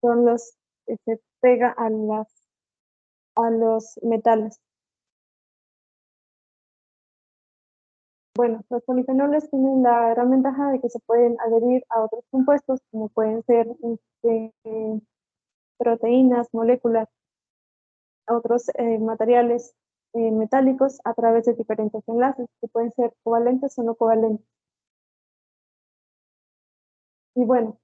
son los que se pega a los metales. Bueno, los polifenoles tienen la gran ventaja de que se pueden adherir a otros compuestos, como pueden ser proteínas, moléculas, otros materiales metálicos a través de diferentes enlaces, que pueden ser covalentes o no covalentes. Y bueno,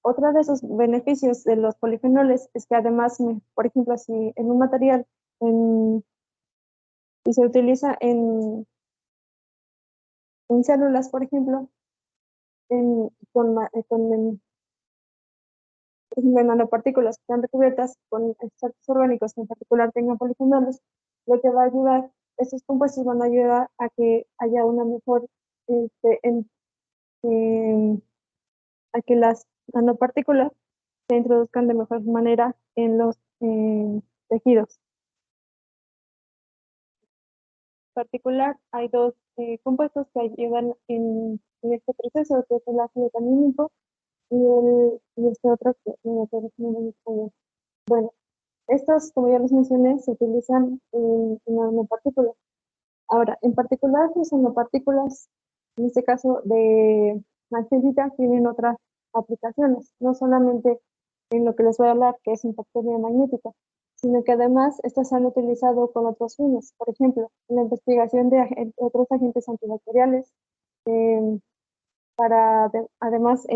otro de esos beneficios de los polifenoles es que además, por ejemplo, si en un material si se utiliza en células, por ejemplo, con por ejemplo, en nanopartículas que están recubiertas con extractos orgánicos que en particular tengan polifenoles, lo que va a ayudar, estos compuestos van a ayudar a que haya una mejor, a que las nanopartículas se introduzcan de mejor manera en los tejidos. En particular, hay dos compuestos que ayudan en este proceso, que es el ácido canínico y este otro que no me acuerdo su nombre en español. Bueno, estos, como ya les mencioné, se utilizan en nanopartículas. Ahora, en particular, las nanopartículas, en este caso de magnesita, tienen otras aplicaciones, no solamente en lo que les voy a hablar, que es impactoría magnética, sino que además estas se han utilizado con otros fines. Por ejemplo, en la investigación de otros agentes antibacteriales, además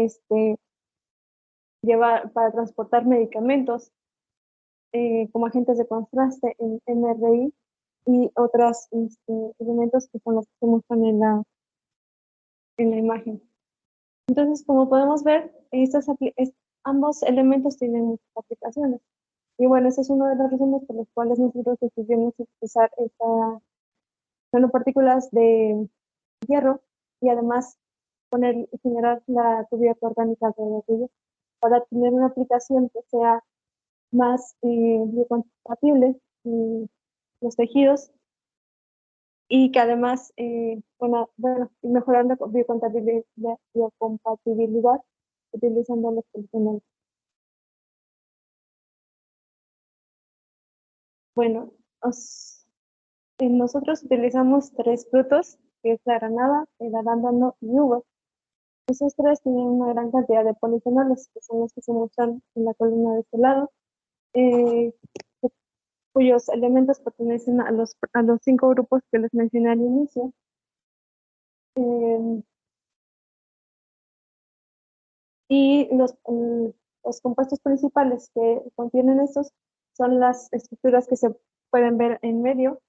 para transportar medicamentos, como agentes de contraste en MRI y otros elementos que son los que se muestran en la imagen. Entonces, como podemos ver, ambos elementos tienen muchas aplicaciones. Y bueno, ese es uno de los razones por los cuales nosotros decidimos utilizar estas nanopartículas de hierro y además generar la cubierta orgánica alrededor de ellos para tener una aplicación que sea más biocompatible en los tejidos y que además, mejorar la biocompatibilidad utilizando los polifenoles. Bueno, nosotros utilizamos 3 frutos, que es la granada, el arándano y uvas. Esos 3 tienen una gran cantidad de polifenoles, que son los que se muestran en la columna de este lado, eh, cuyos elementos pertenecen a los 5 grupos que les mencioné al inicio. Y los compuestos principales que contienen estos son las estructuras que se pueden ver en medio,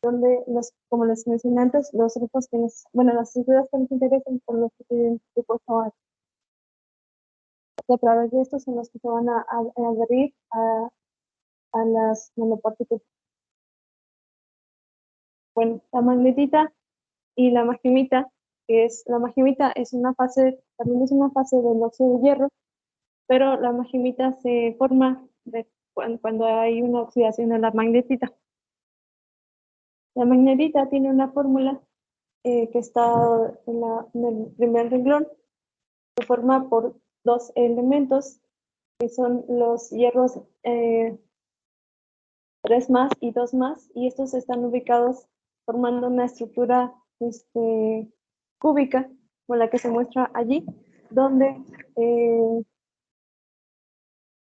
donde como les mencioné antes, los grupos las estructuras que nos interesan son los que tienen grupos OH. A través de estos son los que se van a adherir a las nanopartículas. Bueno, la magnetita y la magnemita, la magnemita también es una fase del óxido de hierro, pero la magnemita se forma cuando hay una oxidación de la magnetita. La magnetita tiene una fórmula que está en el primer renglón, se forma por 2 elementos, que son los hierros 3 más y 2 más, y estos están ubicados formando una estructura cúbica, como la que se muestra allí, donde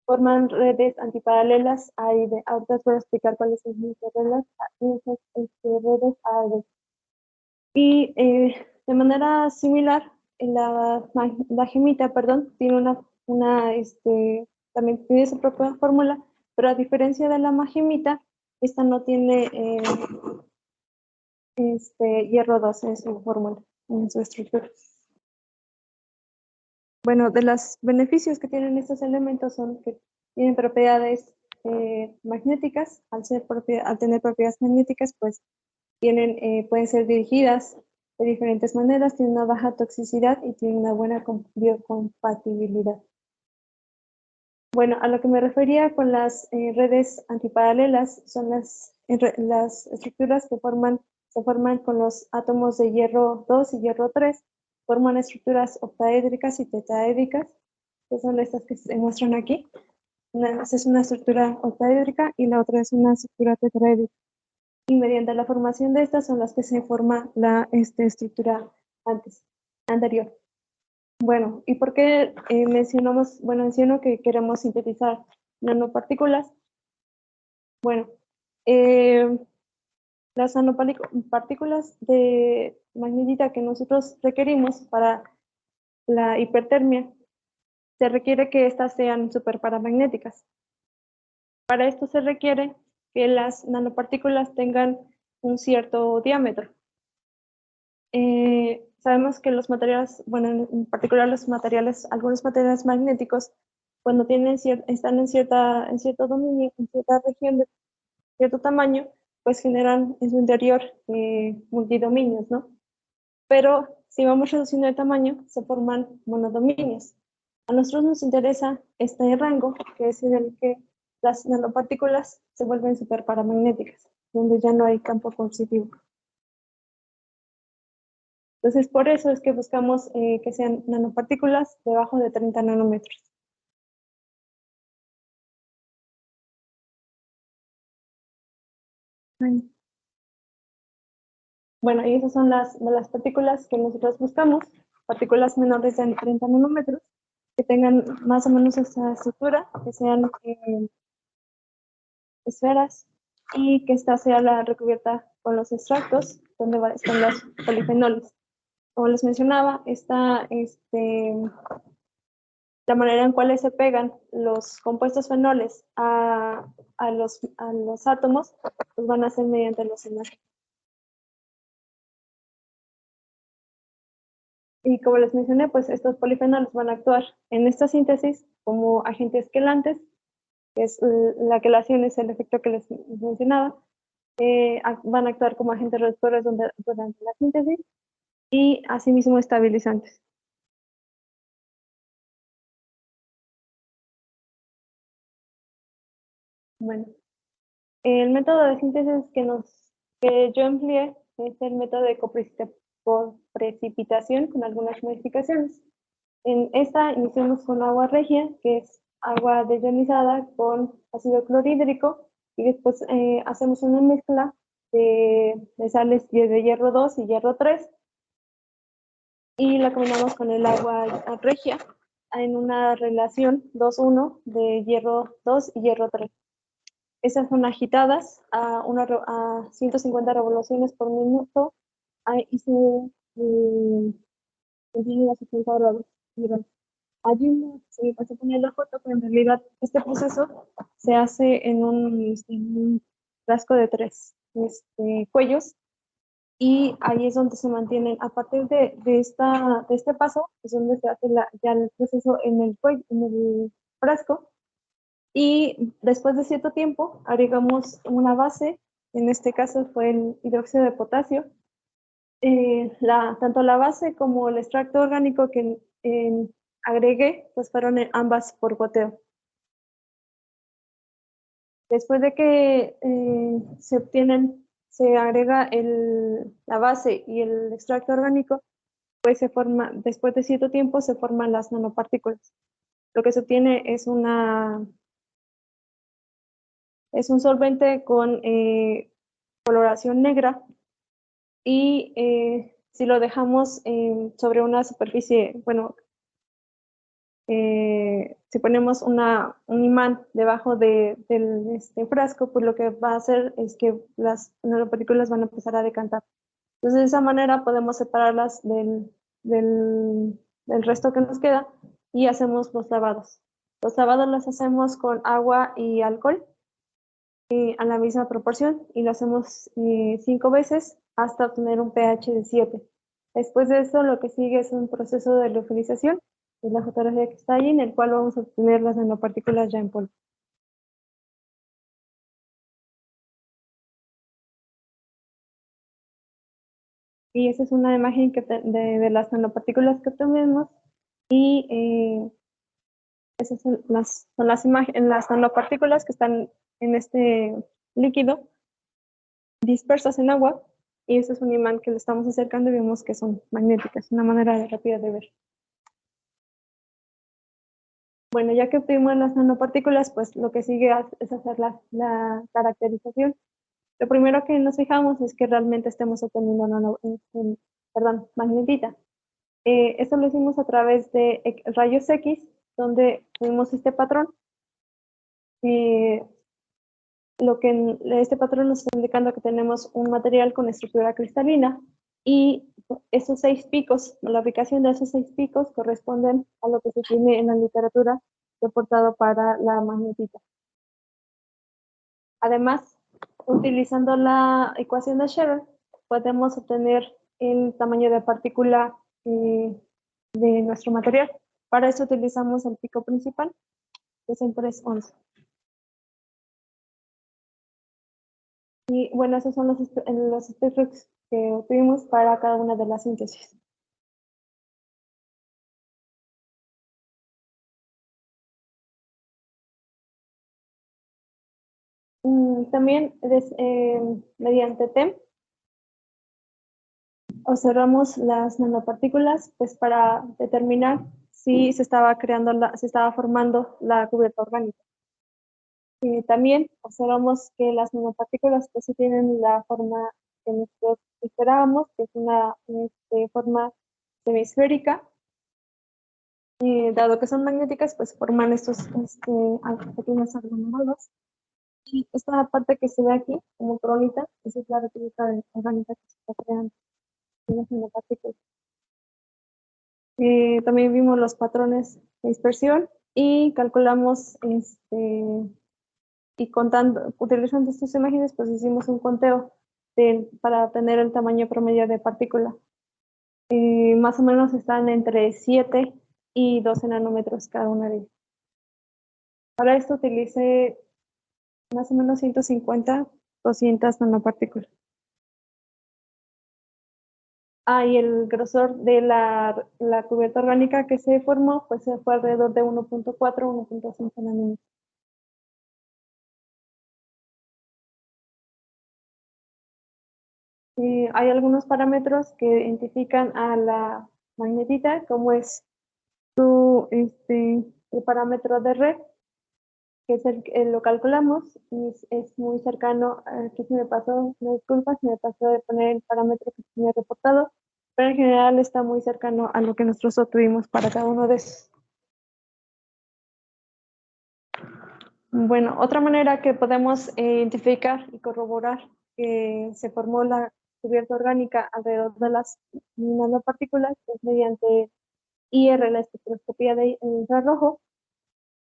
forman redes antiparalelas ahorita les voy a explicar cuáles son esas redes AD. Y de manera similar, la gemita, perdón, tiene también tiene su propia fórmula, pero a diferencia de la magnemita, esta no tiene hierro 2 en su fórmula, en su estructura. Bueno, de los beneficios que tienen estos elementos son que tienen propiedades magnéticas. Al tener propiedades magnéticas, pues pueden ser dirigidas de diferentes maneras, tienen una baja toxicidad y tienen una buena biocompatibilidad. Bueno, a lo que me refería con las redes antiparalelas son las estructuras que se forman con los átomos de hierro 2 y hierro 3, forman estructuras octaédricas y tetraédricas, que son estas que se muestran aquí. Esta es una estructura octaédrica y la otra es una estructura tetraédrica. Y mediante la formación de estas son las que se forma la estructura anterior. Bueno, ¿y por qué menciono que queremos sintetizar nanopartículas? Bueno, las nanopartículas de magnetita que nosotros requerimos para la hipertermia, se requiere que estas sean superparamagnéticas. Para esto se requiere que las nanopartículas tengan un cierto diámetro. Sabemos que los materiales, bueno, en particular algunos materiales magnéticos, cuando están en cierto dominio, en cierta región de cierto tamaño, pues generan en su interior multidominios, ¿no? Pero si vamos reduciendo el tamaño, se forman monodominios. A nosotros nos interesa este rango, que es en el que las nanopartículas se vuelven superparamagnéticas, donde ya no hay campo coercitivo. Entonces, por eso es que buscamos que sean nanopartículas debajo de 30 nanómetros. Bueno, y esas son las partículas que nosotros buscamos, partículas menores de 30 nanómetros, que tengan más o menos esa estructura, que sean esferas, y que esta sea la recubierta con los extractos, donde están los polifenoles. Como les mencionaba, la manera en cual se pegan los compuestos fenoles a los átomos, pues van a ser mediante los enlaces. Y como les mencioné, pues estos polifenoles van a actuar en esta síntesis como agentes quelantes, que es la quelación, es el efecto que les mencionaba. Van a actuar como agentes reductores durante la síntesis y asimismo estabilizantes. Bueno, el método de síntesis que yo empleé es el método de coprecipitación con algunas modificaciones. En esta iniciamos con agua regia, que es agua deionizada con ácido clorhídrico, y después hacemos una mezcla de sales de hierro 2 y hierro 3, y la combinamos con el agua regia en una relación 2:1 de hierro 2 y hierro 3. Esas son agitadas a 150 revoluciones por minuto y se mantienen a 60 grados. Allí se pone la foto, pero en realidad este proceso se hace en un frasco de 3 cuellos, y ahí es donde se mantienen. A partir de este paso es donde se hace ya el proceso en el frasco, y después de cierto tiempo agregamos una base. En este caso fue el hidróxido de potasio. Tanto la base como el extracto orgánico que agregué, pues fueron ambas por goteo. Después de que se agrega la base y el extracto orgánico, pues después de cierto tiempo se forman las nanopartículas. Lo que se obtiene es un solvente con coloración negra, y si lo dejamos sobre una superficie, bueno, si ponemos un imán debajo del frasco, pues lo que va a hacer es que las nanopartículas van a empezar a decantar. Entonces, de esa manera podemos separarlas del resto que nos queda, y hacemos los lavados. Los lavados los hacemos con agua y alcohol a la misma proporción, y lo hacemos 5 veces hasta obtener un pH de 7. Después de eso, lo que sigue es un proceso de liofilización, que es la fotografía que está ahí, en el cual vamos a obtener las nanopartículas ya en polvo. Y esa es una imagen de las nanopartículas que obtenemos, y esas son las nanopartículas que están en este líquido dispersas en agua, y este es un imán que le estamos acercando y vemos que son magnéticas, una manera rápida de ver. Bueno, ya que obtuvimos las nanopartículas, pues lo que sigue es hacer la caracterización. Lo primero que nos fijamos es que realmente estemos obteniendo magnetita. Eso lo hicimos a través de rayos X, donde tuvimos este patrón. Este patrón nos está indicando que tenemos un material con estructura cristalina y esos 6 picos, la ubicación de esos 6 picos corresponden a lo que se tiene en la literatura reportado para la magnetita. Además, utilizando la ecuación de Scherer, podemos obtener el tamaño de partícula de nuestro material. Para eso utilizamos el pico principal, que es en 311. Y bueno, esos son los espectros que obtuvimos para cada una de las síntesis. También mediante TEM observamos las nanopartículas pues para determinar si se estaba formando la cubierta orgánica. También observamos que las nanopartículas pues sí tienen la forma que nosotros esperábamos, que es una forma semisférica. Dado que son magnéticas, pues forman estos pequeños aglomerados. Y esta parte que se ve aquí, como coronita, esa es la república orgánica que se está creando en las nanopartículas. También vimos los patrones de dispersión y calculamos, y contando, utilizando estas imágenes, pues hicimos un conteo para obtener el tamaño promedio de partícula. Más o menos están entre 7 y 12 nanómetros cada una de ellas. Para esto utilicé más o menos 150, 200 nanopartículas. Y el grosor de la cubierta orgánica que se formó, pues se fue alrededor de 1.4, 1.5 nanómetros. Hay algunos parámetros que identifican a la magnetita, como es el parámetro de red, que es lo calculamos, y es muy cercano. Aquí se me pasó, me disculpa, se me pasó de poner el parámetro que tenía reportado, pero en general está muy cercano a lo que nosotros obtuvimos para cada uno de esos. Bueno, otra manera que podemos identificar y corroborar que se formó la cubierta orgánica alrededor de las nanopartículas es mediante IR, la espectroscopía de infrarrojo.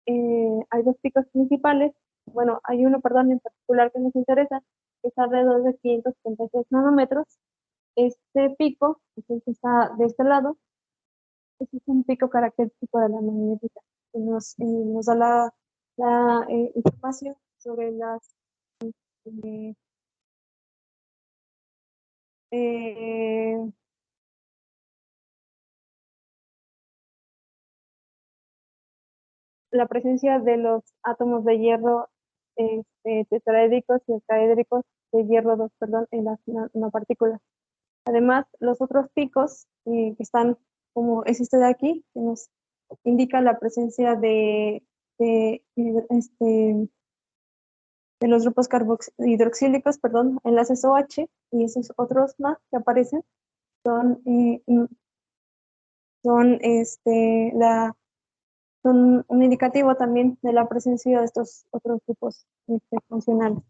Hay dos picos principales. Bueno, hay uno, perdón, en particular que nos interesa, que es alrededor de 536 nanómetros. Este pico, que es el que está de este lado, ese es un pico característico de la magnética, que nos da la información sobre eh, eh, la presencia de los átomos de hierro tetraédricos y octaédricos de hierro 2, perdón, en las nanopartículas. Además, los otros picos que están, como es este de aquí, que nos indica la presencia de, de los grupos hidroxílicos, perdón, enlaces OH, y esos otros más que aparecen son, son, son un indicativo también de la presencia de estos otros grupos funcionales.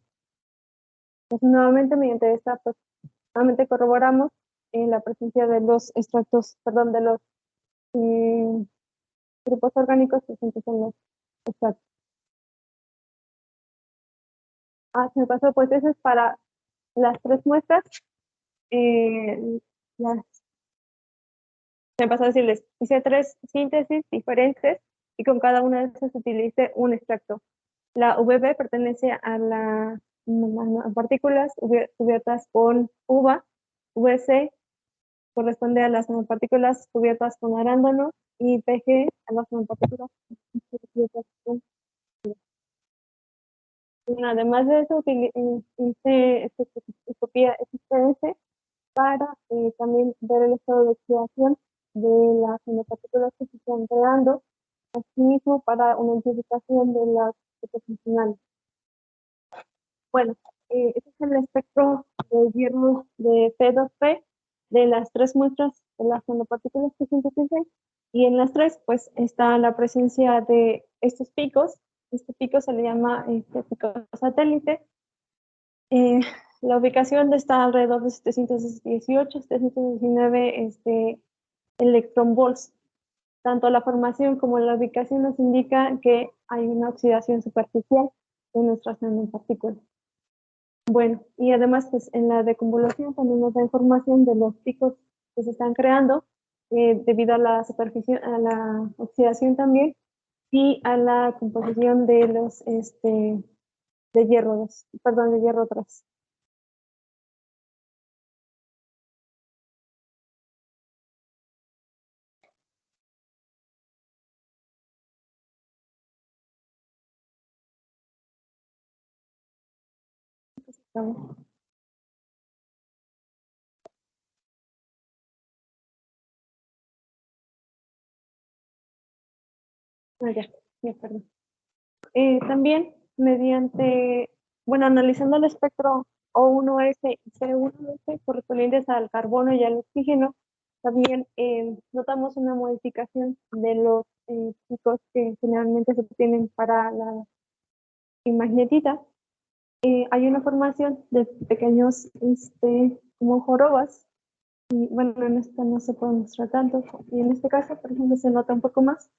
Pues nuevamente, mediante esta, pues, nuevamente corroboramos la presencia de los extractos, perdón, de los eh, grupos orgánicos presentes en los extractos. Se me pasó, pues eso es para las tres muestras. Eh, las, Se me pasó a decirles, hice 3 síntesis diferentes y con cada una de esas utilicé un extracto. La VB pertenece a las partículas cubiertas con uva, VC corresponde a las nanopartículas cubiertas con arándano y PG a las nanopartículas cubiertas con. Bueno, además de eso, hice espectroscopía existencia para también ver el estado de oxidación de las nanopartículas que se están creando asimismo para una identificación de las especies funcionales. Bueno, este es el espectro de hierro de P2P de las 3 muestras de las nanopartículas que sinteticé, y en las 3 pues está la presencia de estos picos. Este pico se le llama pico satélite. La ubicación está alrededor de 718, 719 electronvolts. Tanto la formación como la ubicación nos indica que hay una oxidación superficial de nuestras nanopartículas. Bueno, y además pues en la deconvolución también nos da información de los picos que se están creando debido a la superficie, a la oxidación también, y a la composición de los de hierro 2, perdón, de hierro 3. Ah, ya, perdón. También mediante, bueno, analizando el espectro O1S y C1S correspondientes al carbono y al oxígeno, también notamos una modificación de los picos que generalmente se obtienen para la magnetita. Hay una formación de pequeños como jorobas, y bueno, en esta no se puede mostrar tanto, y en este caso, por ejemplo, se nota un poco más.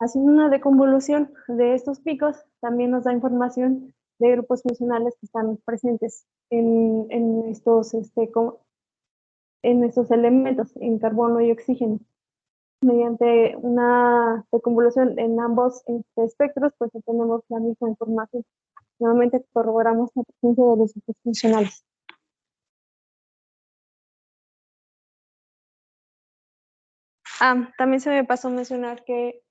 Haciendo una deconvolución de estos picos, también nos da información de grupos funcionales que están presentes en estos elementos, en carbono y oxígeno. Mediante una deconvolución en ambos espectros, pues obtenemos la misma información. Nuevamente corroboramos la presencia de los grupos funcionales. También se me pasó a mencionar que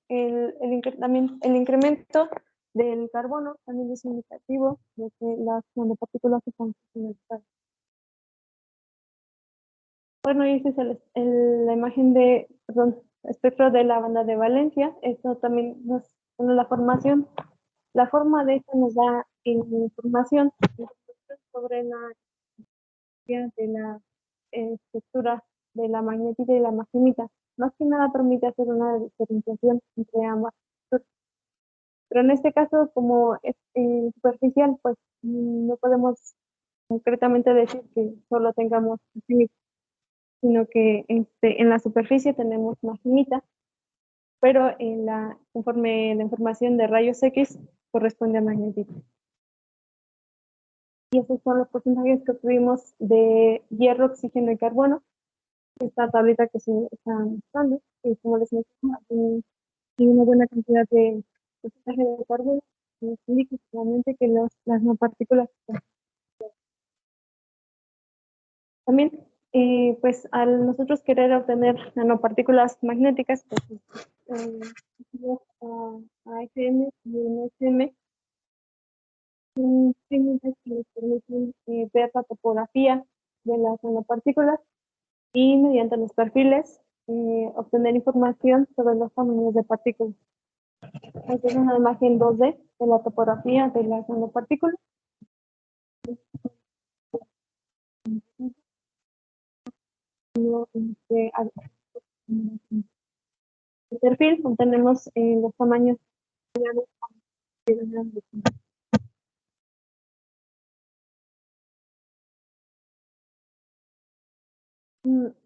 también el incremento del carbono también es indicativo de que las nanopartículas están funcionalizadas. Bueno, y esta es la imagen de, perdón, espectro de la banda de valencia. Esto también nos pone la formación. La forma de esto nos da información sobre la de la estructura de la magnetita y la magnemita. Más que nada permite hacer una diferenciación entre ambas. Pero en este caso, como es superficial, pues no podemos concretamente decir que solo tengamos magnemita, sino que en la superficie tenemos magnemita, pero conforme la información de rayos X corresponde a magnetita. Y esos son los porcentajes que obtuvimos de hierro, oxígeno y carbono. Esta tablita que se está mostrando, y como les mencionaba, tiene una buena cantidad de porcentaje de carbono, y nos indica claramente que las nanopartículas también, pues al nosotros querer obtener nanopartículas magnéticas, pues a FM y NSM, técnicas que nos permiten ver la topografía de las nanopartículas y mediante los perfiles obtener información sobre los tamaños de partículas. Esta es una imagen 2D de la topografía de las nanopartículas. El perfil obtenemos los tamaños.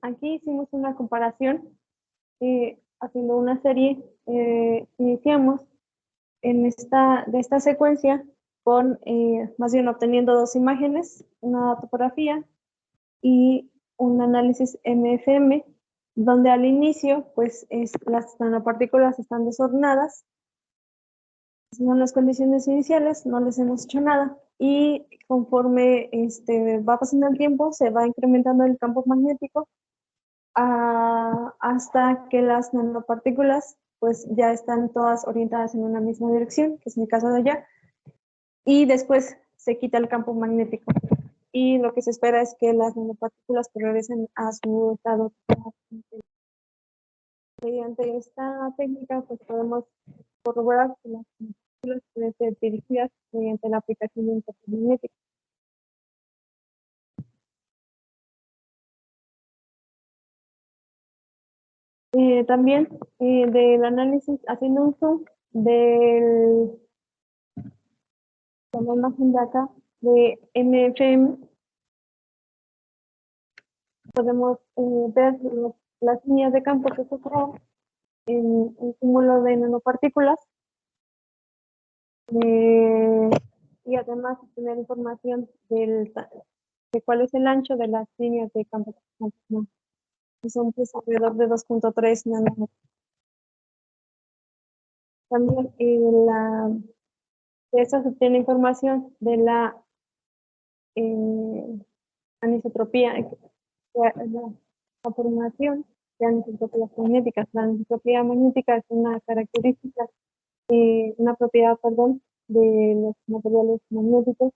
Aquí hicimos una comparación haciendo una serie. Iniciamos de esta secuencia con más bien obteniendo 2 imágenes, una topografía y un análisis MFM, donde al inicio pues las nanopartículas están desordenadas. Esas son las condiciones iniciales, no les hemos hecho nada, y conforme va pasando el tiempo se va incrementando el campo magnético hasta que las nanopartículas pues ya están todas orientadas en una misma dirección, que es mi caso de allá, y después se quita el campo magnético. Y lo que se espera es que las nanopartículas regresen a su estado Mediante esta técnica, pues podemos corroborar que las partículas pueden ser dirigidas mediante la aplicación de interferencia magnética. También del análisis, haciendo uso de la imagen de acá, de MFM, podemos ver las líneas de campo que se crean en un cúmulo de nanopartículas y además tener información de cuál es el ancho de las líneas de campo que son pues alrededor de 2.3 nanómetros. También de eso se obtiene información de la anisotropía, la formación de anisotropías magnéticas. La anisotropía magnética es una característica, una propiedad, perdón, de los materiales magnéticos.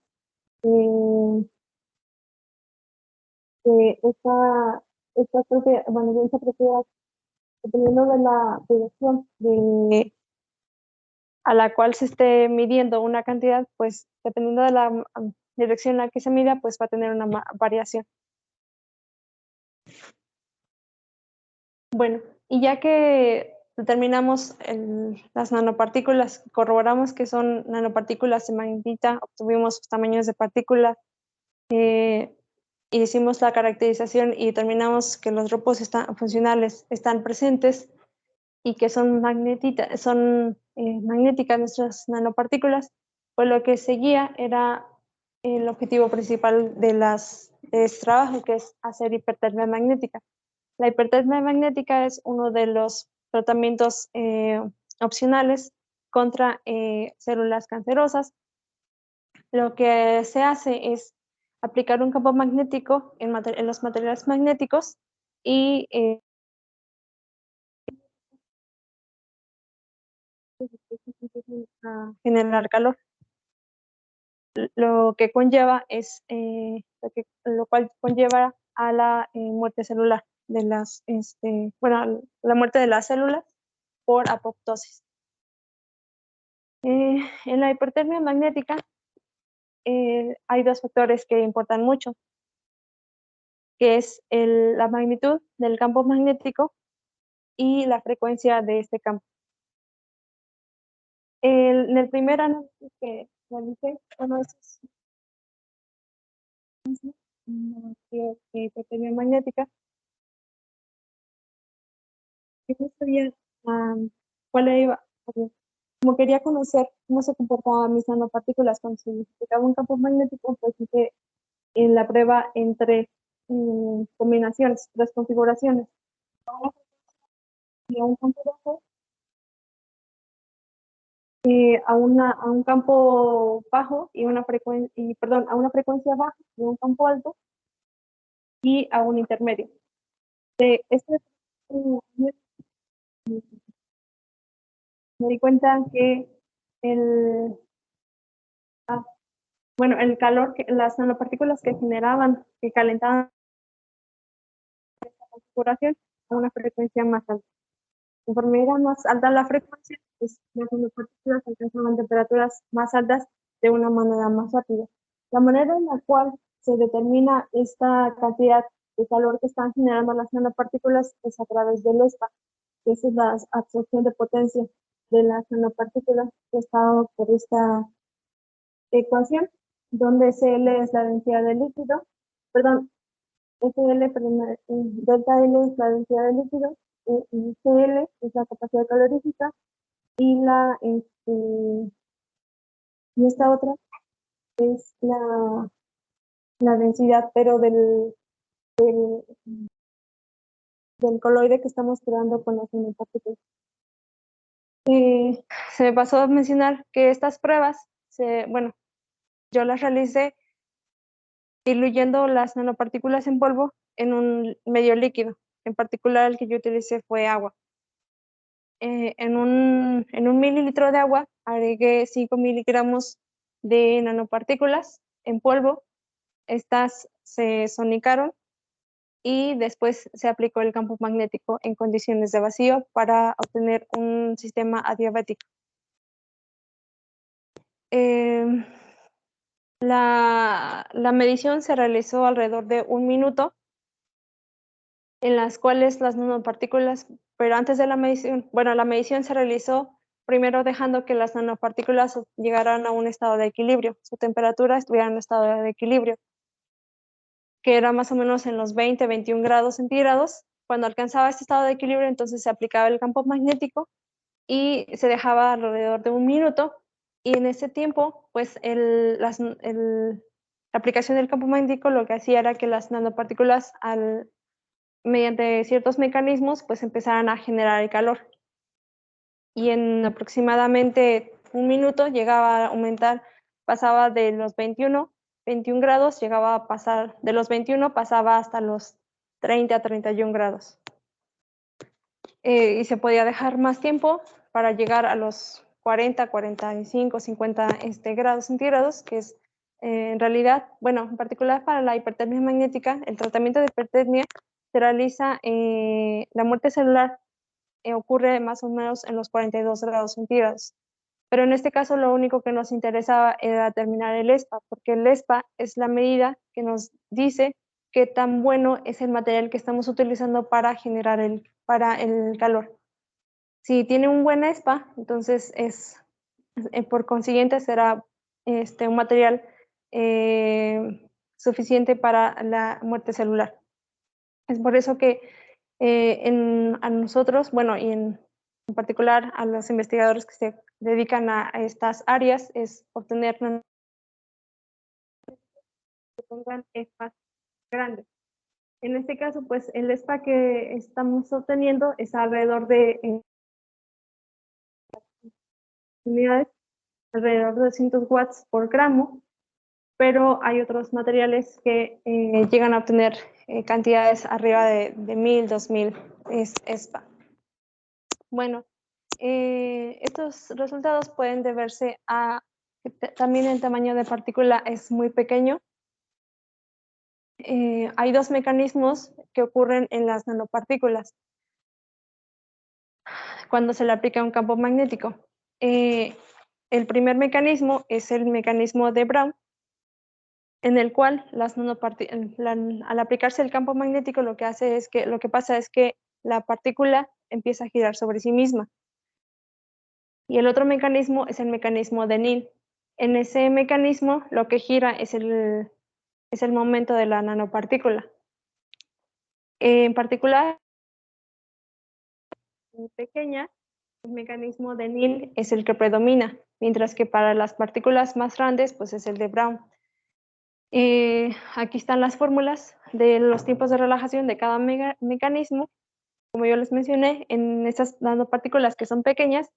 Esta propiedad, bueno, esta propiedad, dependiendo de la dirección a la cual se esté midiendo una cantidad, pues dependiendo de la dirección en la que se mida, pues va a tener una variación. Bueno, y ya que determinamos las nanopartículas, corroboramos que son nanopartículas de magnetita, obtuvimos sus tamaños de partícula, hicimos la caracterización y determinamos que los grupos funcionales están presentes y que son magnéticas nuestras nanopartículas, pues lo que seguía era el objetivo principal de este trabajo, que es hacer hipertermia magnética. La hipertermia magnética es uno de los tratamientos opcionales contra células cancerosas. Lo que se hace es aplicar un campo magnético en los materiales magnéticos y a generar calor. Lo que conlleva es lo cual conlleva a la muerte celular de la muerte de las células por apoptosis. En la hipertermia magnética hay dos factores que importan mucho, que es la magnitud del campo magnético y la frecuencia de este campo. En el primer análisis que realicé, bueno, es una hipertermia magnética, y no sabía cuál iba, como quería conocer cómo se comportaban mis nanopartículas cuando se identificaba un campo magnético, pues hice en la prueba en tres combinaciones, tres configuraciones. A un campo bajo, a un campo bajo y a una frecuencia baja y un campo alto y a un intermedio. De este me di cuenta que el, el calor, las nanopartículas que generaban, que calentaban la configuración a una frecuencia más alta. Conforme era más alta la frecuencia, pues las nanopartículas alcanzaban temperaturas más altas de una manera más rápida. La manera en la cual se determina esta cantidad de calor que están generando las nanopartículas es a través del ESPA, que es la absorción de potencia de las nanopartículas, que está dado por esta ecuación, donde Cl es la densidad del líquido, perdón, delta L es la densidad del líquido, y Cl es la capacidad calorífica, y esta otra es la densidad, pero del coloide que estamos creando con las nanopartículas. Se me pasó a mencionar que estas pruebas, yo las realicé diluyendo las nanopartículas en polvo en un medio líquido. En particular, el que yo utilicé fue agua. En un mililitro de agua agregué 5 miligramos de nanopartículas en polvo. Estas se sonicaron y después se aplicó el campo magnético en condiciones de vacío para obtener un sistema adiabático. La medición se realizó alrededor de 1 minuto, en las cuales las nanopartículas, pero antes de la medición, bueno, la medición se realizó primero dejando que las nanopartículas llegaran a un estado de equilibrio, su temperatura estuviera en estado de equilibrio, que era más o menos en los 20-21 grados centígrados. Cuando alcanzaba este estado de equilibrio, entonces se aplicaba el campo magnético y se dejaba alrededor de 1 minuto, y en ese tiempo, pues la aplicación del campo magnético lo que hacía era que las nanopartículas, mediante ciertos mecanismos, pues empezaran a generar el calor. Y en aproximadamente 1 minuto llegaba a aumentar, pasaba de los 21 grados, llegaba a pasar, de los 21 pasaba hasta los 30-31 grados. Y se podía dejar más tiempo para llegar a los 40, 45, 50 grados centígrados, que es en realidad, bueno, en particular para la hipertermia magnética, el tratamiento de hipertermia se realiza, la muerte celular ocurre más o menos en los 42 grados centígrados. Pero en este caso lo único que nos interesaba era terminar el ESPA, porque el ESPA es la medida que nos dice qué tan bueno es el material que estamos utilizando para generar el calor. Si tiene un buen ESPA, entonces por consiguiente será un material suficiente para la muerte celular. Es por eso que a nosotros, bueno, y en particular a los investigadores que se dedican a estas áreas, es obtener que tengan ESPAs grandes. En este caso, pues el ESPA que estamos obteniendo es alrededor de unidades, alrededor de 200 watts por gramo, pero hay otros materiales que llegan a obtener cantidades arriba de 1000, 2000 ESPA. Bueno, estos resultados pueden deberse a que también el tamaño de partícula es muy pequeño. Hay dos mecanismos que ocurren en las nanopartículas cuando se le aplica un campo magnético. El primer mecanismo es el mecanismo de Brown, en el cual al aplicarse el campo magnético lo que pasa es que la partícula empieza a girar sobre sí misma. Y el otro mecanismo es el mecanismo de Neal. En ese mecanismo lo que gira es el momento de la nanopartícula. En particular, muy pequeña, el mecanismo de Neal es el que predomina, mientras que para las partículas más grandes, pues es el de Brown. Aquí están las fórmulas de los tiempos de relajación de cada mecanismo. Como yo les mencioné, en estas nanopartículas que son pequeñas,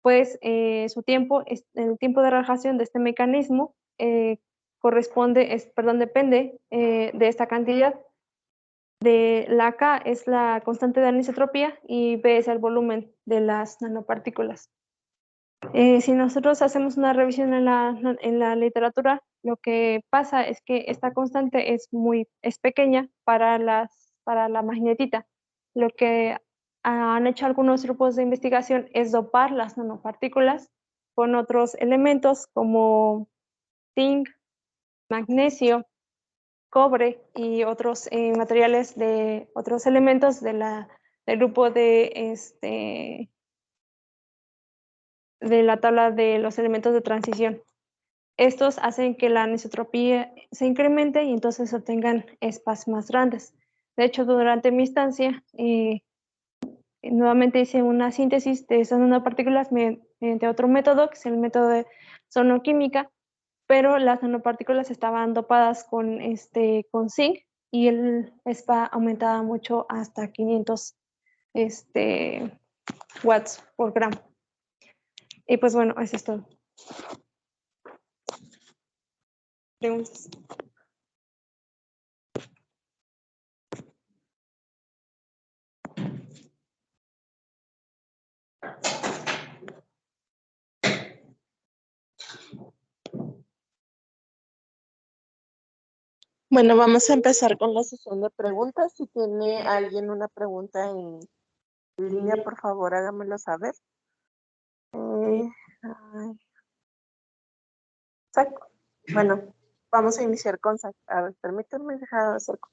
pues el tiempo de relajación de este mecanismo depende de esta cantidad. De la K es la constante de anisotropía y B es el volumen de las nanopartículas. Si nosotros hacemos una revisión en la literatura, lo que pasa es que esta constante es pequeña para la magnetita. Lo que han hecho algunos grupos de investigación es dopar las nanopartículas con otros elementos como zinc, magnesio, cobre y otros materiales de otros elementos del grupo de la tabla de los elementos de transición. Estos hacen que la anisotropía se incremente y entonces obtengan ESPAs más grandes. De hecho, durante mi estancia, nuevamente hice una síntesis de esas nanopartículas mediante otro método, que es el método de sonoquímica, pero las nanopartículas estaban dopadas con zinc y el ESPA aumentaba mucho hasta 500 watts por gramo. Y pues bueno, eso es todo. ¿Preguntas? Bueno, vamos a empezar con la sesión de preguntas. Si tiene alguien una pregunta en línea, por favor, hágamelo saber. Ay, Saco. Bueno, vamos a iniciar con Saco. A ver, permítanme dejar Saco.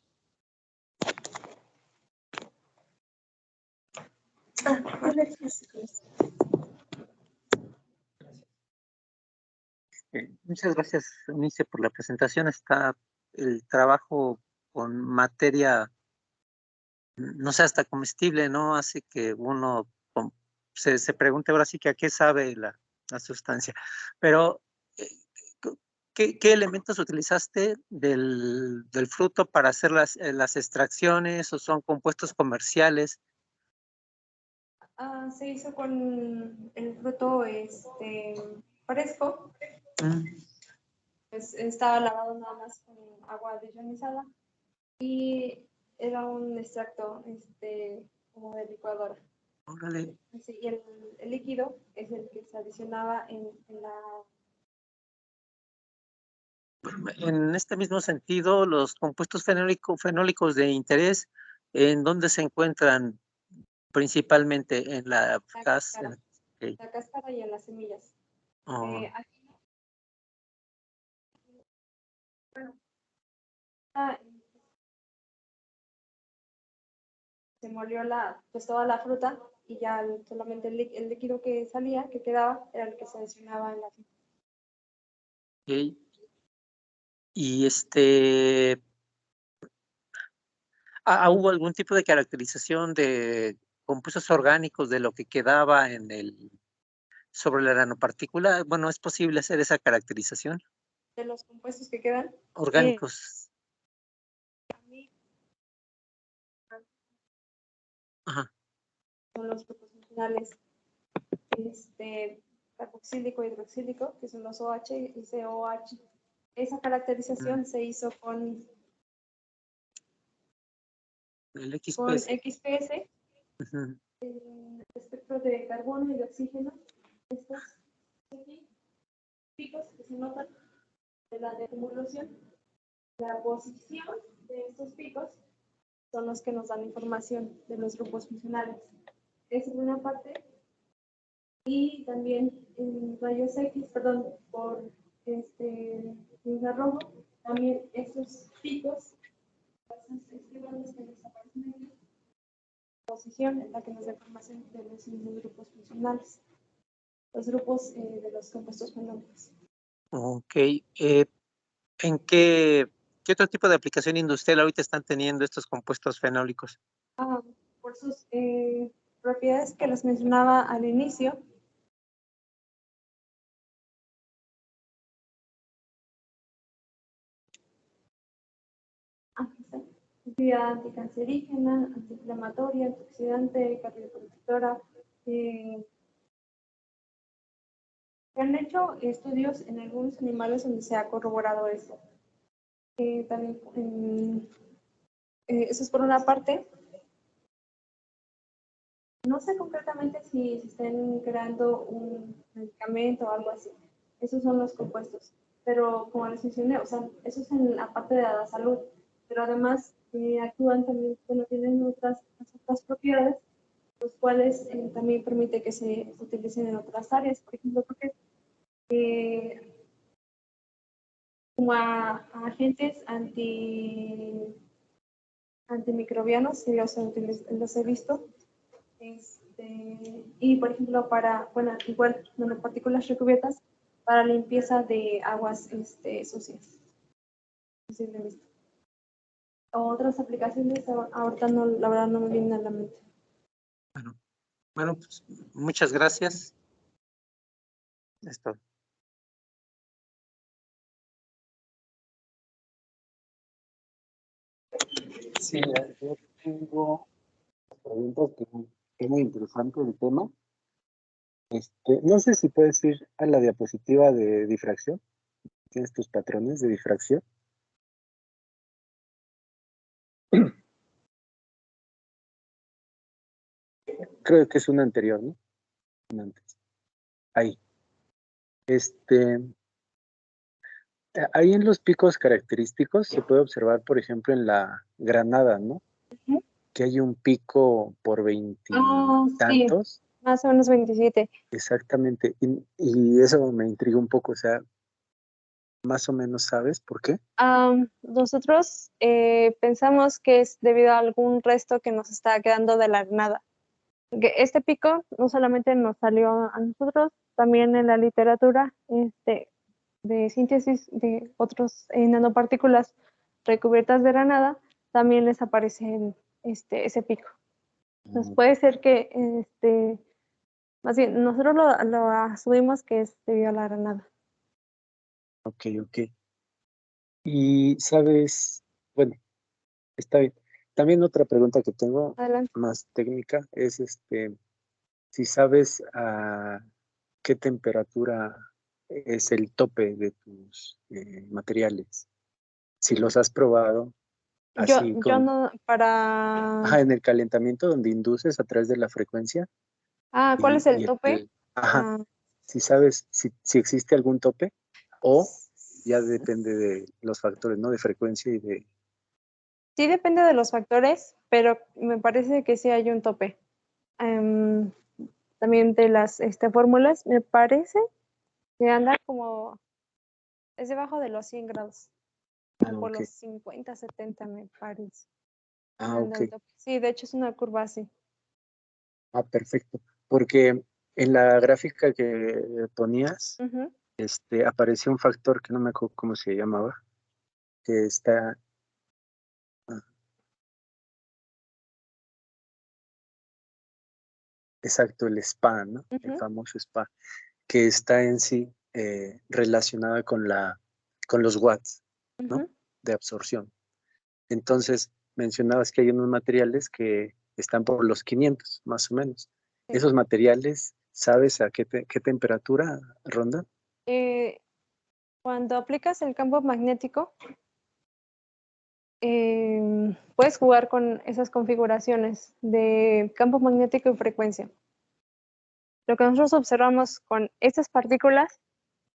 Muchas gracias, Eunice, por la presentación. Está el trabajo con materia, no sé, hasta comestible, ¿no? Hace que uno se pregunte ahora sí que a qué sabe la sustancia. Pero, eh, ¿qué elementos utilizaste del fruto para hacer las extracciones o son compuestos comerciales? Se hizo con el fruto fresco, pues estaba lavado nada más con agua desionizada y era un extracto como de licuadora. Órale. Sí, y el líquido es el que se adicionaba en la... En este mismo sentido, los compuestos fenólicos de interés, ¿en dónde se encuentran principalmente? En la cáscara, okay. la cáscara y en las semillas. Oh. Aquí bueno, se molió pues toda la fruta y ya solamente el líquido que salía, que quedaba, era el que se adicionaba en la fruta. Okay. Y ¿hubo algún tipo de caracterización de compuestos orgánicos de lo que quedaba sobre la nanopartícula? Bueno, ¿es posible hacer esa caracterización? De los compuestos que quedan, Orgánicos. Ajá. son los grupos funcionales carboxílico y hidroxílico, que son los OH y COH. Esa caracterización se hizo con El XPS. XPS, el espectro de carbono y de oxígeno. Estos picos que se notan de la acumulación, la posición de estos picos son los que nos dan información de los grupos funcionales. Esa es una parte. Y también en rayos X, perdón, por infrarrojo, también esos picos, esas escribanas que desaparecen en la posición en la que nos da información de los mismos grupos funcionales, los grupos de los compuestos fenólicos. Ok. ¿En qué otro tipo de aplicación industrial ahorita están teniendo estos compuestos fenólicos? Por sus propiedades que les mencionaba al inicio, actividad anticancerígena, antiinflamatoria, antioxidante, cardioprotectora. Se han hecho estudios en algunos animales donde se ha corroborado eso. También, eso es por una parte. No sé concretamente si se estén creando un medicamento o algo así. Esos son los compuestos. Pero como les mencioné, o sea, eso es en la parte de la salud. Pero además actúan también, bueno, tienen otras propiedades, los cuales también permite que se utilicen en otras áreas. Por ejemplo, porque como agentes antimicrobianos, sí, los he visto. Y por ejemplo, bueno, igual nanopartículas recubiertas para limpieza de aguas sucias. Otras aplicaciones, ahorita no, la verdad no me vienen a la mente. Bueno, pues, muchas gracias. Esto. Sí, yo tengo preguntas que es muy interesante el tema. No sé si puedes ir a la diapositiva de difracción. Tienes tus patrones de difracción. Creo que es una anterior, ¿no? Una antes. Ahí. Ahí en los picos característicos se puede observar, por ejemplo, en la Granada, ¿no? Ujú. Que hay un pico por Sí, veintitantos. más o menos 27. Exactamente. Y eso me intriga un poco, o sea, más o menos sabes por qué. Nosotros pensamos que es debido a algún resto que nos está quedando de la nada. Que este pico no solamente nos salió a nosotros, también en la literatura de síntesis de otros nanopartículas recubiertas de granada, también les aparece ese pico. Entonces puede ser que, más bien, nosotros lo asumimos que es debido a la granada. Ok, ok. Y sabes, bueno, está bien. También otra pregunta que tengo, Adelante. más técnica, es si sabes a qué temperatura es el tope de tus materiales. Si los has probado así Yo no, ajá, en el calentamiento donde induces a través de la frecuencia ¿cuál es el y tope? ajá, Ah, si sabes si existe algún tope o ya depende de los factores, ¿no? De frecuencia y de... Sí depende de los factores, pero me parece que sí hay un tope. Em, También de las fórmulas, me parece que anda como, es debajo de los 100 grados, Ah, como por ok. los 50, 70 me parece. Ah, Anda ok. el tope. Sí, de hecho es una curva así. Ah, perfecto. Porque en la gráfica que ponías, Ujú. apareció un factor que no me acuerdo cómo se llamaba, que está, ah, exacto, el SPA, ¿no? El Ujú. famoso SPA, que está en sí relacionada con los watts, ¿no? Ujú. De absorción. Entonces, mencionabas que hay unos materiales que están por los 500, más o menos. Sí. ¿Esos materiales, sabes a qué temperatura rondan? Eh, Cuando aplicas el campo magnético, puedes jugar con esas configuraciones de campo magnético y frecuencia. Lo que nosotros observamos con estas partículas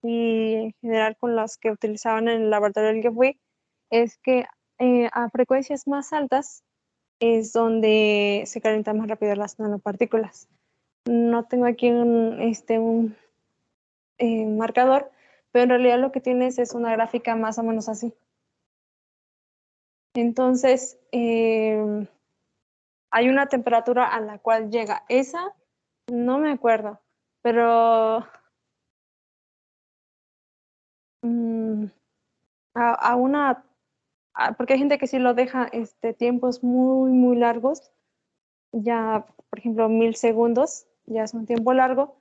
y en general con las que utilizaban en el laboratorio del que fui, es que a frecuencias más altas es donde se calientan más rápido las nanopartículas. No tengo aquí un marcador, pero en realidad lo que tienes es una gráfica más o menos así. Entonces, hay una temperatura a la cual llega. Esa no me acuerdo, pero mm, a una porque hay gente que sí lo deja tiempos muy, muy largos, ya, por ejemplo, 1000 segundos, ya es un tiempo largo,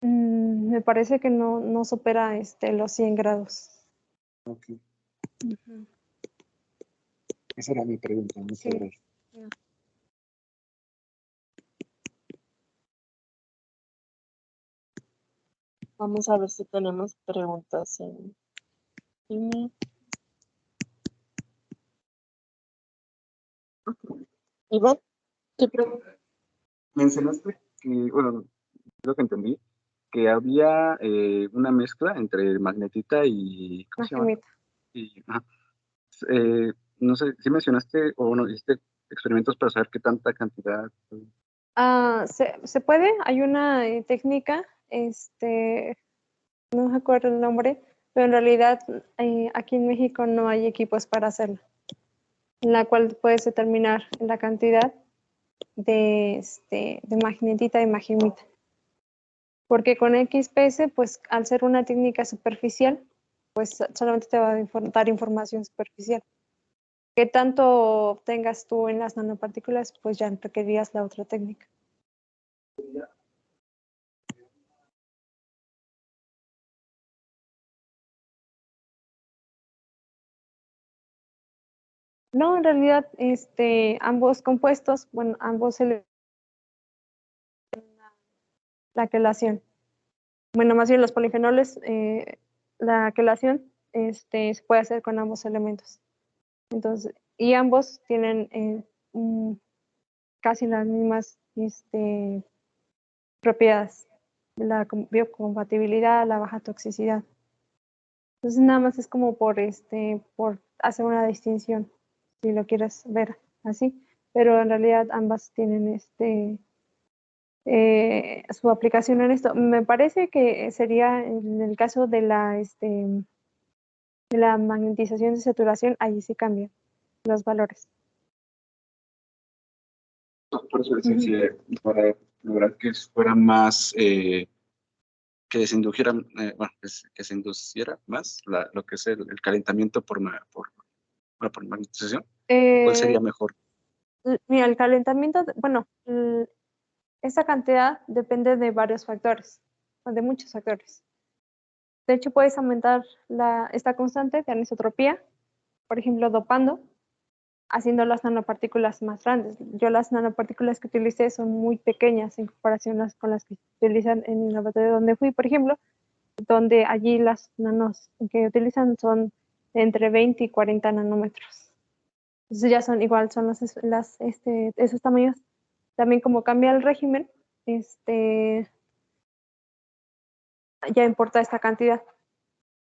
me parece que no supera los 100 grados. Ok, Ujú. esa era mi pregunta, muchas Sí. gracias. Ya. Vamos a ver si tenemos preguntas en línea. Iván, ¿qué pregunta? Mencionaste que, bueno, creo que entendí, que había una mezcla entre magnetita y, ¿cómo se llama? Majemita. Y, ajá. Eh, no sé, si mencionaste o no hiciste experimentos para saber qué tanta cantidad. Se puede, hay una técnica, no me acuerdo el nombre, pero en realidad aquí en México no hay equipos para hacerlo, en la cual puedes determinar la cantidad de magnetita y majemita. Porque con XPS, pues al ser una técnica superficial, pues solamente te va a dar información superficial. ¿Qué tanto obtengas tú en las nanopartículas? Pues ya requerirías la otra técnica. No, en realidad, ambos compuestos, bueno, ambos la quelación. Bueno, más bien los polifenoles, la quelación se puede hacer con ambos elementos. Entonces, y ambos tienen casi las mismas propiedades, la biocompatibilidad, la baja toxicidad. Entonces nada más es como por hacer una distinción, si lo quieres ver así, pero en realidad ambas tienen su aplicación en esto. Me parece que sería en el caso de la magnetización de saturación, ahí sí cambian los valores. Por eso decía, si para lograr que fuera más, que se indujera, bueno, que se induciera más lo que es el calentamiento por magnetización, ¿cuál sería mejor? Mira, el calentamiento, bueno, esta cantidad depende de varios factores, o de muchos factores. De hecho, puedes aumentar esta constante de anisotropía, por ejemplo, dopando, haciendo las nanopartículas más grandes. Yo las nanopartículas que utilicé son muy pequeñas en comparación con las que se utilizan en el laboratorio donde fui, por ejemplo, donde allí las nanos que utilizan son entre 20 y 40 nanómetros. Entonces ya son igual, son esos tamaños. También como cambia el régimen, ya importa esta cantidad.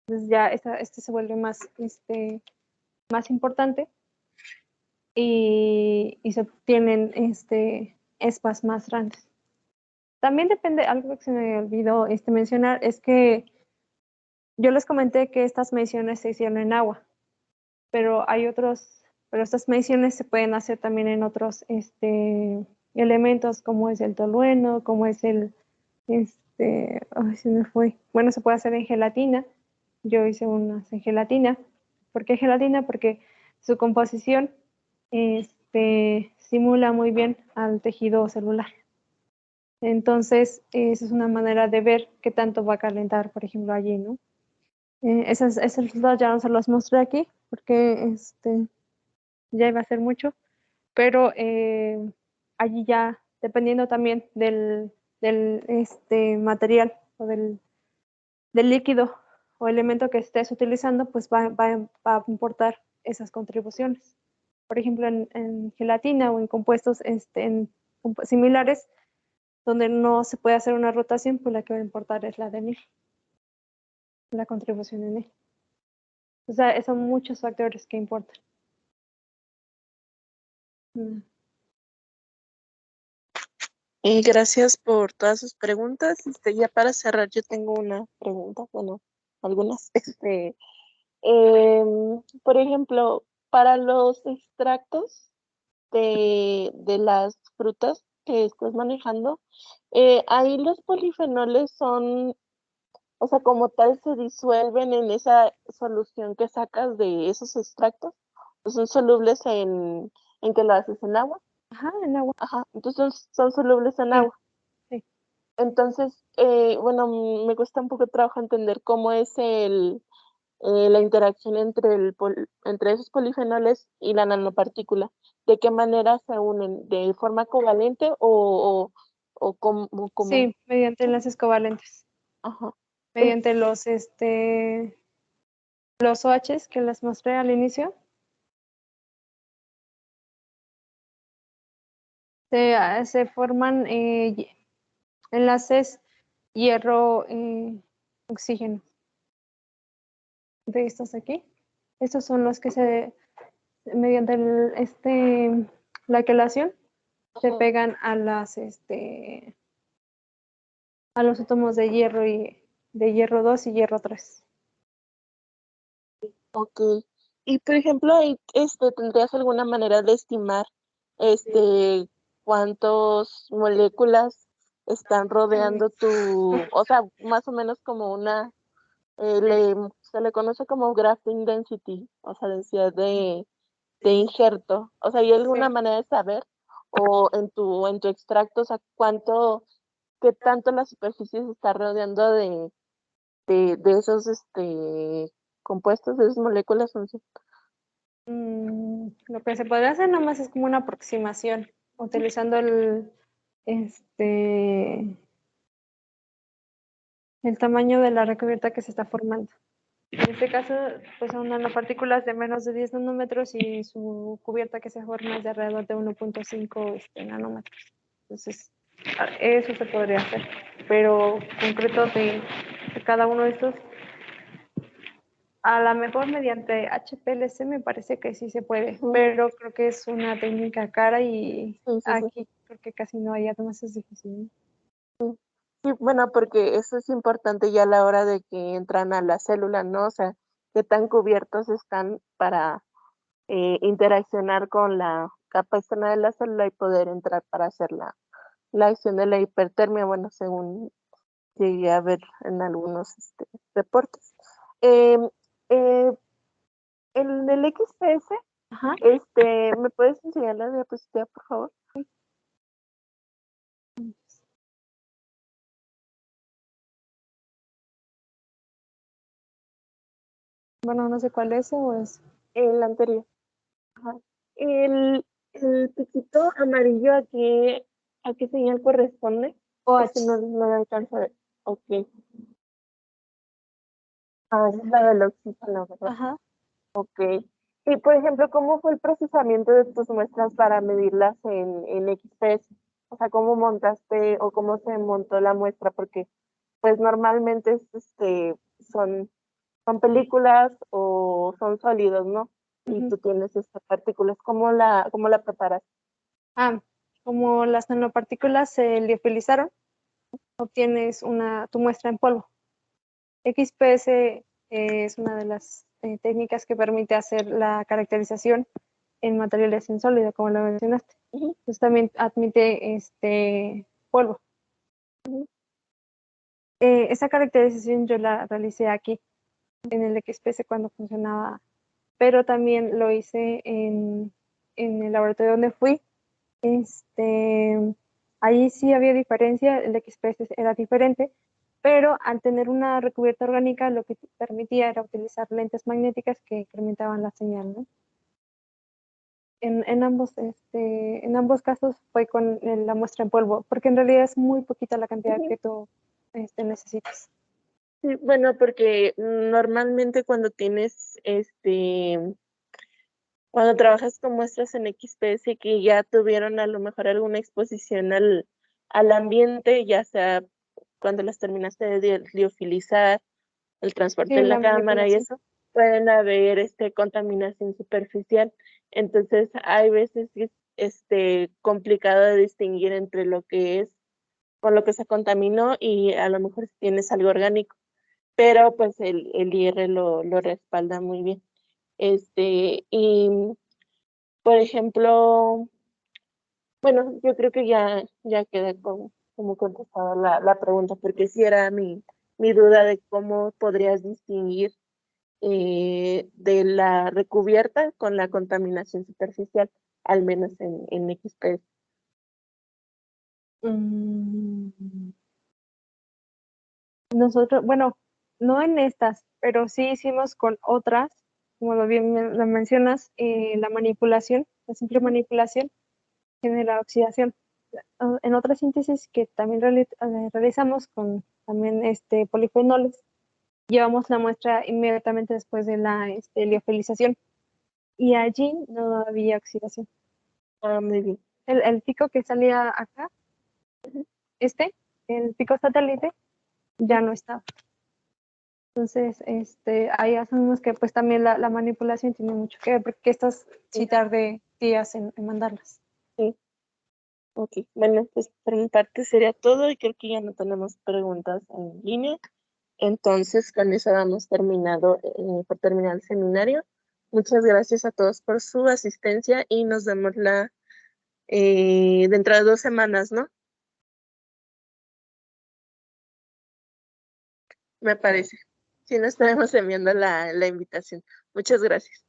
Entonces ya este se vuelve más importante y se obtienen espas más grandes. También depende, algo que se me olvidó mencionar, es que yo les comenté que estas mediciones se hicieron en agua, pero pero estas mediciones se pueden hacer también en otros elementos, como es el tolueno, como es ay, se me fue. Bueno, se puede hacer en gelatina. Yo hice unas en gelatina. ¿Por qué gelatina? Porque su composición simula muy bien al tejido celular. Entonces, esa es una manera de ver qué tanto va a calentar, por ejemplo, allí, ¿no? Esos resultados ya no se los mostré aquí, porque ya iba a ser mucho, pero allí ya, dependiendo también del material o del líquido o elemento que estés utilizando, pues va a importar esas contribuciones. Por ejemplo, en gelatina o en compuestos similares, donde no se puede hacer una rotación, pues la que va a importar es la de NIL, la contribución en NIL. O sea, son muchos factores que importan. Y gracias por todas sus preguntas. Ya para cerrar, yo tengo una pregunta, bueno, algunas. Por ejemplo, para los extractos de las frutas que estás manejando, ahí los polifenoles son, o sea, como tal, se disuelven en esa solución que sacas de esos extractos, o son solubles en que lo haces en agua. Ajá, en agua. Ajá, entonces son solubles en Sí, agua. sí. Entonces, bueno, me cuesta un poco de trabajo entender cómo es la interacción entre esos polifenoles y la nanopartícula. ¿De qué manera se unen? ¿De forma covalente o como? Sí, mediante enlaces covalentes. Ajá. Mediante los OHs que les mostré al inicio. Se forman enlaces hierro-oxígeno. De estos aquí. Estos son los que mediante la quelación, se pegan a los átomos de hierro de hierro 2 y hierro 3. Ok. Y por ejemplo, ahí, ¿tendrías alguna manera de estimar cuántas moléculas están rodeando o sea, más o menos como se le conoce como grafting density, o sea, densidad de injerto? O sea, ¿hay alguna Sí. manera de saber? O en tu extracto, o sea, qué tanto la superficie se está rodeando de esos compuestos, de esas moléculas? Lo que se podría hacer nada más es como una aproximación, utilizando el tamaño de la recubierta que se está formando. En este caso, pues son nanopartículas de menos de 10 nanómetros y su cubierta que se forma es de alrededor de 1.5 nanómetros. Entonces, eso se podría hacer, pero concreto de cada uno de estos, A lo mejor mediante HPLC me parece que sí se puede, pero creo que es una técnica cara y Sí. aquí creo que casi no hay, además es difícil. Sí, bueno, porque eso es importante ya a la hora de que entran a la célula, ¿no? O sea, qué tan cubiertos están para interaccionar con la capa externa de la célula y poder entrar para hacer la acción de la hipertermia, bueno, según llegué a ver en algunos reportes. Em, eh, en el XPS, Ajá. ¿me puedes enseñar la diapositiva, por favor? Bueno, no sé cuál es o es. El anterior. Ajá. El piquito amarillo, ¿a qué señal corresponde? OH. Es que no me alcanza a ver. Ok. Ah, esa es la del oxígeno, ¿verdad? Ajá. Ok. Y, por ejemplo, ¿cómo fue el procesamiento de tus muestras para medirlas en XPS? O sea, ¿cómo montaste o cómo se montó la muestra? Porque, pues, normalmente son películas o son sólidos, ¿no? Y Ujú. tú tienes estas partículas. ¿Cómo la preparas? Como las nanopartículas se liofilizaron, obtienes tu muestra en polvo. XPS es una de las técnicas que permite hacer la caracterización en materiales en sólido, como lo mencionaste. Entonces también admite polvo. Esa caracterización yo la realicé aquí, en el XPS cuando funcionaba, pero también lo hice en el laboratorio donde fui. Ahí sí había diferencia, el XPS era diferente, pero al tener una recubierta orgánica lo que permitía era utilizar lentes magnéticas que incrementaban la señal, ¿no? En ambos casos fue con la muestra en polvo, porque en realidad es muy poquita la cantidad que tú necesitas. Sí, bueno, porque normalmente cuando trabajas con muestras en XPS que ya tuvieron a lo mejor alguna exposición al ambiente, ya sea cuando las terminaste de liofilizar, el transporte Sí, en la la cámara y manipulación. eso, pueden haber contaminación superficial. Entonces, hay veces que es complicado de distinguir entre lo que es con lo que se contaminó y a lo mejor si tienes algo orgánico, pero pues el IR lo respalda muy bien. Y por ejemplo, bueno, yo creo que ya queda como contestada la pregunta, porque sí era mi duda de cómo podrías distinguir de la recubierta con la contaminación superficial, al menos en XPS. Nosotros, bueno, no en estas, pero sí hicimos con otras, como lo bien lo mencionas, la manipulación, la simple manipulación genera oxidación. En otra síntesis que también realizamos con también polifenoles, llevamos la muestra inmediatamente después de la liofilización y allí no había oxidación. Ah, muy bien. El pico que salía acá, el pico satélite, ya no estaba. Entonces, ahí asumimos que pues también la manipulación tiene mucho que ver, porque estas sí tarde días en mandarlas. Sí. Ok, bueno, pues por mi parte sería todo y creo que ya no tenemos preguntas en línea. Entonces, con eso damos por terminar el seminario. Muchas gracias a todos por su asistencia y nos vemos dentro de 2 semanas, ¿no? Me parece. Sí, nos estaremos enviando la invitación. Muchas gracias.